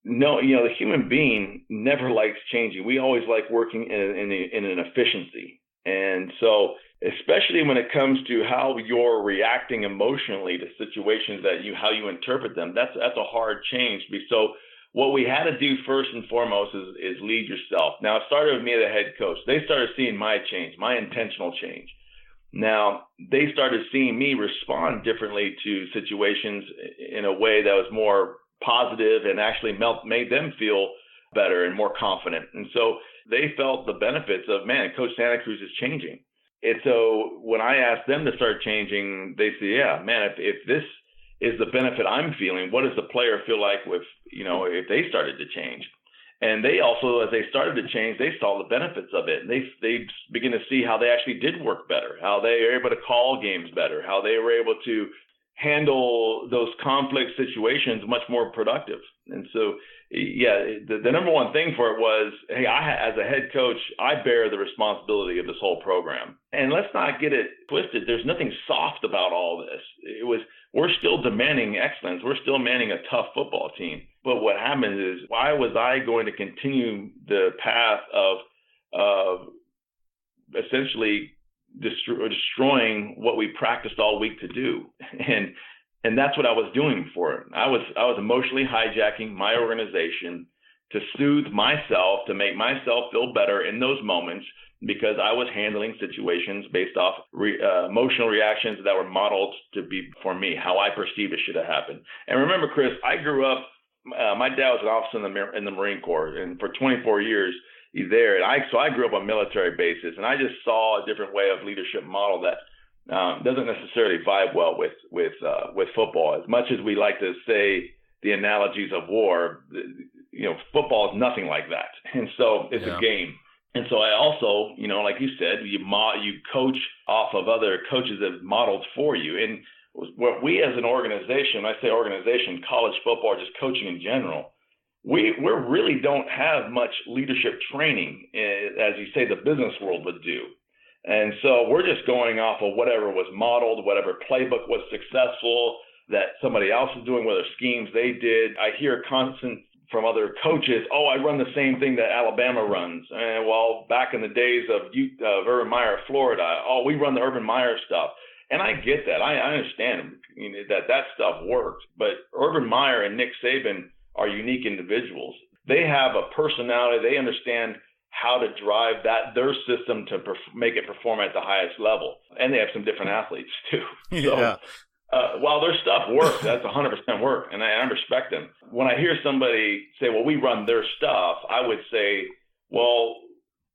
no, the human being never likes changing. We always like working in an efficiency. And so, especially when it comes to how you're reacting emotionally to situations how you interpret them, that's a hard change. So what we had to do first and foremost is lead yourself. Now, it started with me as a head coach. They started seeing my change, my intentional change. Now, they started seeing me respond differently to situations in a way that was more positive and actually made them feel better and more confident. And so they felt the benefits of, man, Coach Santa Cruz is changing. And so when I asked them to start changing, they said, yeah, man, if this is the benefit I'm feeling, what does the player feel like if they started to change? And they also, as they started to change, they saw the benefits of it. And they begin to see how they actually did work better, how they were able to call games better, how they were able to handle those conflict situations much more productive. And so, yeah, the number one thing for it was, hey, as a head coach, I bear the responsibility of this whole program. And let's not get it twisted. There's nothing soft about all this. We're still demanding excellence. We're still demanding a tough football team. But what happens is, why was I going to continue the path of essentially destroying what we practiced all week to do? And that's what I was doing for it. I was emotionally hijacking my organization to soothe myself, to make myself feel better in those moments, because I was handling situations based off emotional reactions that were modeled to be for me, how I perceived it should have happened. And remember, Chris, I grew up, my dad was an officer in the Marine Corps, and for 24 years he's there. And so I grew up on military bases, and I just saw a different way of leadership model that doesn't necessarily vibe well with football. As much as we like to say the analogies of war, football is nothing like that. And so it's a game. And so I also, like you said, you coach off of other coaches that have modeled for you. And what we as an organization, when I say organization, college football, or just coaching in general, we really don't have much leadership training, as you say, the business world would do. And so we're just going off of whatever was modeled, whatever playbook was successful that somebody else is doing, whether schemes they did. I hear constant from other coaches, oh, I run the same thing that Alabama runs. And well, back in the days of Urban Meyer, Florida, oh, we run the Urban Meyer stuff. And I get that. I understand that stuff works. But Urban Meyer and Nick Saban are unique individuals. They have a personality. They understand how to drive their system to make it perform at the highest level. And they have some different athletes too. Yeah. So while their stuff works, that's 100% work, and I respect them. When I hear somebody say, well, we run their stuff, I would say, well,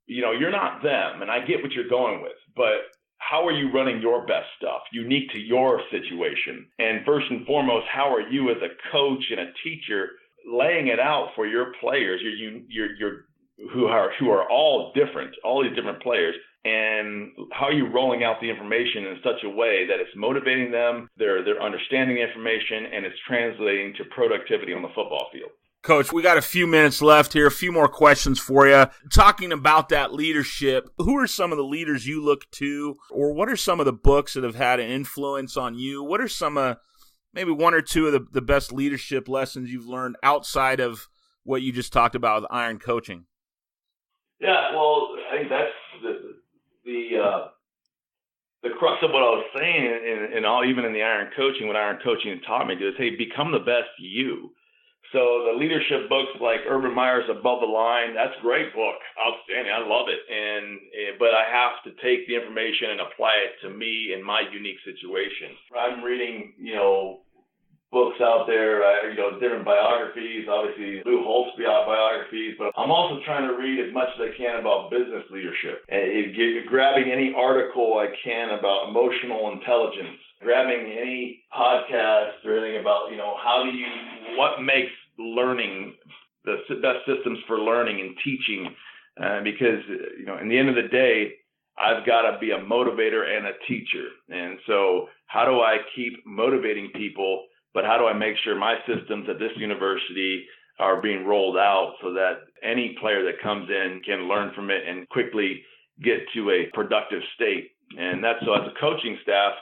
you're not them, and I get what you're going with, but how are you running your best stuff, unique to your situation? And first and foremost, how are you as a coach and a teacher laying it out for your players, who are all different, all these different players, and how are you rolling out the information in such a way that it's motivating them, they're understanding the information, and it's translating to productivity on the football field? Coach, we got a few minutes left here, a few more questions for you. Talking about that leadership, who are some of the leaders you look to, or what are some of the books that have had an influence on you? What are some maybe one or two of the best leadership lessons you've learned outside of what you just talked about with Iron Coaching? Yeah, well, I think that's the crux of what I was saying, even in the Iron Coaching, what Iron Coaching taught me is, hey, become the best you. So the leadership books like Urban Meyer's Above the Line, that's a great book, outstanding, I love it. But I have to take the information and apply it to me in my unique situation. I'm reading, books out there, different biographies, obviously Lou Holtz biographies, but I'm also trying to read as much as I can about business leadership, and grabbing any article I can about emotional intelligence, grabbing any podcast or anything about, what makes learning the best systems for learning and teaching, because, in the end of the day, I've got to be a motivator and a teacher. And so how do I keep motivating people, but how do I make sure my systems at this university are being rolled out so that any player that comes in can learn from it and quickly get to a productive state? And that's, so as a coaching staff,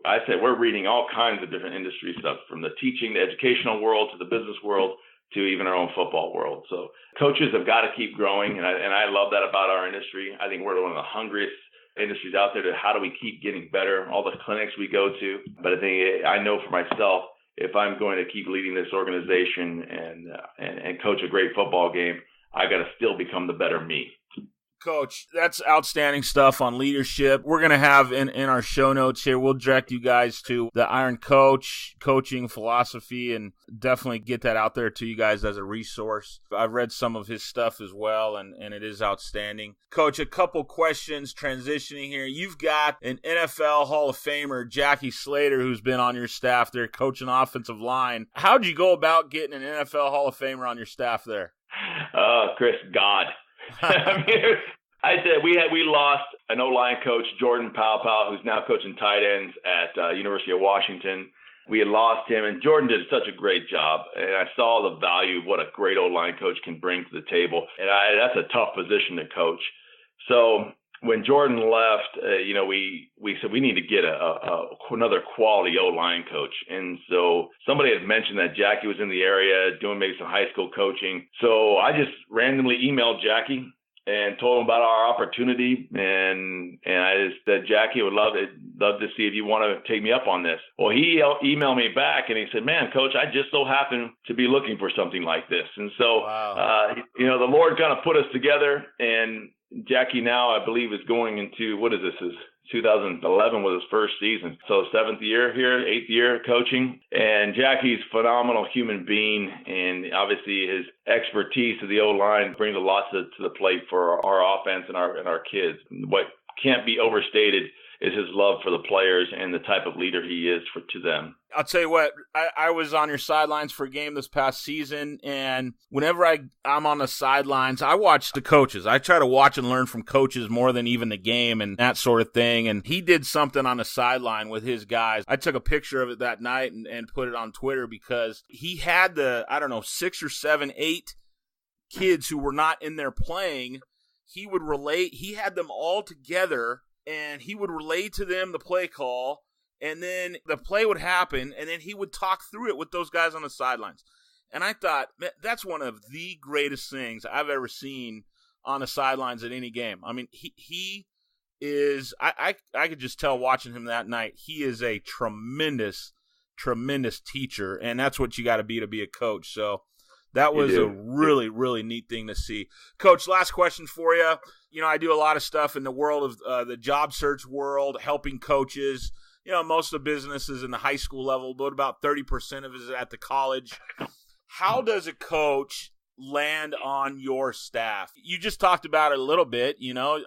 I said we're reading all kinds of different industry stuff, from the teaching, the educational world, to the business world, to even our own football world. So coaches have got to keep growing, and I love that about our industry. I think we're one of the hungriest industries out there to how do we keep getting better, all the clinics we go to. But I know for myself, if I'm going to keep leading this organization and coach a great football game, I got to still become the better me. Coach, that's outstanding stuff on leadership. We're going to have in our show notes here, we'll direct you guys to the Iron Coach, coaching philosophy, and definitely get that out there to you guys as a resource. I've read some of his stuff as well, and it is outstanding. Coach, a couple questions transitioning here. You've got an NFL Hall of Famer, Jackie Slater, who's been on your staff there coaching offensive line. How'd you go about getting an NFL Hall of Famer on your staff there? Chris, God. I said we lost an O-line coach, Jordan Powell, who's now coaching tight ends at University of Washington. We had lost him, and Jordan did such a great job. And I saw the value of what a great O-line coach can bring to the table. And that's a tough position to coach. So when Jordan left, we said we need to get another quality O-line coach. And so somebody had mentioned that Jackie was in the area doing maybe some high school coaching. So I just randomly emailed Jackie and told him about our opportunity. And I just said, Jackie, would love to see if you want to take me up on this. Well, he emailed me back and he said, man, Coach, I just so happen to be looking for something like this. And so, wow. The Lord kind of put us together, and Jackie now, I believe, is going into, what is this? His 2011 was his first season. So 7th year here, 8th year coaching. And Jackie's a phenomenal human being. And obviously his expertise to the O-line brings a lot to the plate for our offense and our kids. What can't be overstated is his love for the players and the type of leader he is to them. I'll tell you what, I was on your sidelines for a game this past season, and whenever I'm on the sidelines, I watch the coaches. I try to watch and learn from coaches more than even the game and that sort of thing, and he did something on the sideline with his guys. I took a picture of it that night and put it on Twitter because he had 6 or 7, 8 kids who were not in there playing. He had them all together, and he would relay to them the play call, and then the play would happen, and then he would talk through it with those guys on the sidelines. And I thought, that's one of the greatest things I've ever seen on the sidelines at any game. I mean, he is, I could just tell watching him that night, he is a tremendous, tremendous teacher, and that's what you got to be a coach. So that was a really, really neat thing to see. Coach, last question for you. I do a lot of stuff in the world of the job search world, helping coaches. Most of the business is in the high school level, but about 30% of it is at the college. How does a coach land on your staff? You just talked about it a little bit.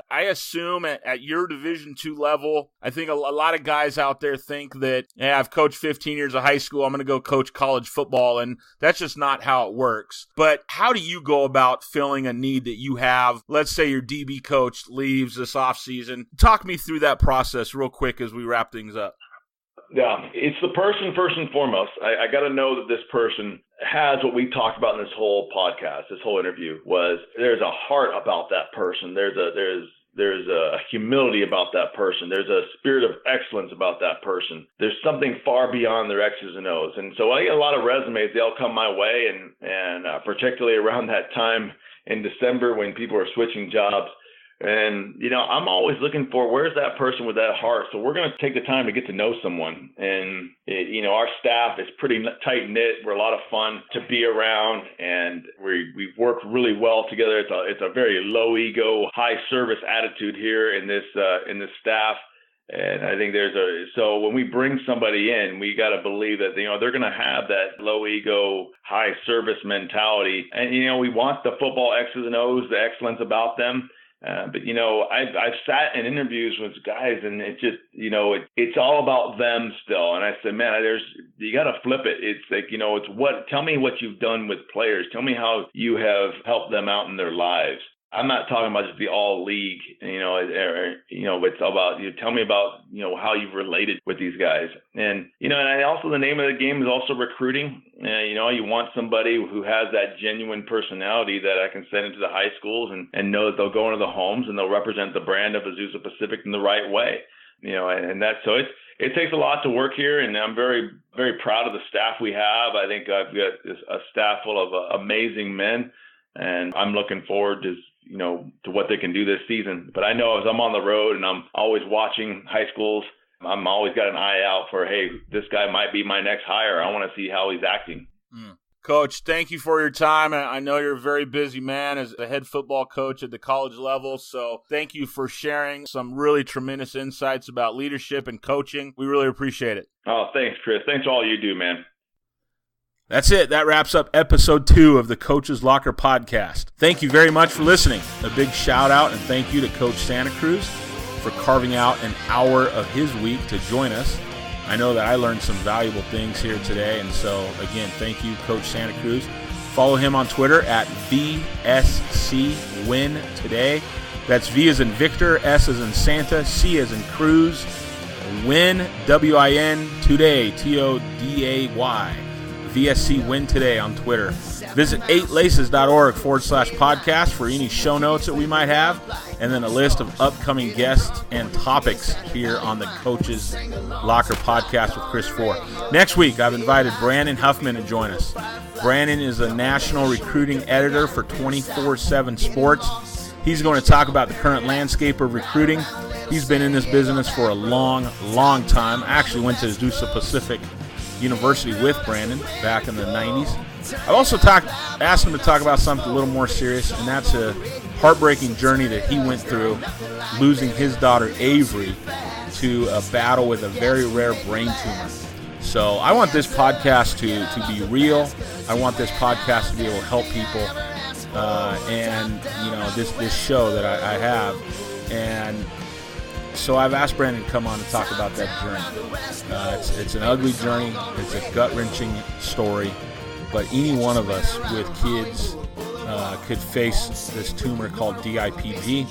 I assume at your Division II level, I think a lot of guys out there think that, I've coached 15 years of high school, I'm going to go coach college football, and that's just not how it works. But how do you go about filling a need that you have? Let's say your DB coach leaves this offseason. Talk me through that process real quick as we wrap things up. Yeah, it's the person first and foremost. I got to know that this person has what we talked about in this whole podcast, this whole interview, was there's a heart about that person. There's a humility about that person. There's a spirit of excellence about that person. There's something far beyond their X's and O's. And so I get a lot of resumes. They all come my way, and particularly around that time in December when people are switching jobs. And, I'm always looking for where's that person with that heart. So we're going to take the time to get to know someone. And, our staff is pretty tight knit. We're a lot of fun to be around, and we've worked really well together. It's a very low ego, high service attitude here in this staff. And I think so when we bring somebody in, we got to believe that, they're going to have that low ego, high service mentality. And, we want the football X's and O's, the excellence about them. But I've sat in interviews with guys, and it just, it's all about them still. And I said, man, you got to flip it. It's like, tell me what you've done with players. Tell me how you have helped them out in their lives. I'm not talking about just the all league, it's about, tell me about, how you've related with these guys. And, and also the name of the game is also recruiting. You want somebody who has that genuine personality that I can send into the high schools and know that they'll go into the homes and they'll represent the brand of Azusa Pacific in the right way. And that's, so it takes a lot to work here, and I'm very, very proud of the staff we have. I think I've got a staff full of amazing men, and I'm looking forward to what they can do this season. But I know as I'm on the road and I'm always watching high schools, I'm always got an eye out for, hey, this guy might be my next hire. I want to see how he's acting. Coach, thank you for your time. I know you're a very busy man as the head football coach at the college level, so thank you for sharing some really tremendous insights about leadership and coaching. We really appreciate it. Oh, thanks, Chris. Thanks for all you do, man. That's it. That wraps up episode 2 of the Coach's Locker podcast. Thank you very much for listening. A big shout out and thank you to Coach Santa Cruz for carving out an hour of his week to join us. I know that I learned some valuable things here today, and so again, thank you, Coach Santa Cruz. Follow him on Twitter at VSCWinToday. That's V as in Victor, S as in Santa, C as in Cruz, Win, W-I-N, Today, T-O-D-A-Y. VSC Win Today on Twitter. Visit 8laces.org/podcast for any show notes that we might have, and then a list of upcoming guests and topics here on the Coach's Locker podcast with Chris Ford. Next week, I've invited Brandon Huffman to join us. Brandon is a national recruiting editor for 24/7 Sports. He's going to talk about the current landscape of recruiting. He's been in this business for a long, long time. I actually went to Azusa Pacific University with Brandon back in the 90s. I've also asked him to talk about something a little more serious, and that's a heartbreaking journey that he went through, losing his daughter Avery to a battle with a very rare brain tumor. So I want this podcast to be real. I want this podcast to be able to help people, and this show that I have. And so I've asked Brandon to come on and talk about that journey. It's an ugly journey. It's a gut-wrenching story. But any one of us with kids could face this tumor called DIPG.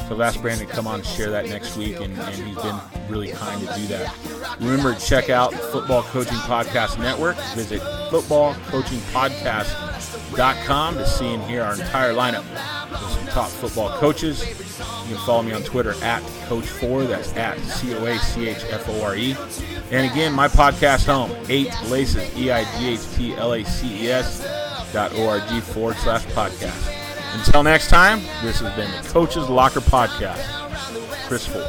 So I've asked Brandon to come on and share that next week, and he's been really kind to do that. Remember to check out the Football Coaching Podcast Network. Visit footballcoachingpodcast.com to see and hear our entire lineup of some top football coaches. You can follow me on Twitter at Coach4. That's at COACHFORE. And again, my podcast home, 8laces, EIGHTLACES.org/podcast. Until next time, this has been the Coach's Locker Podcast. Chris Ford.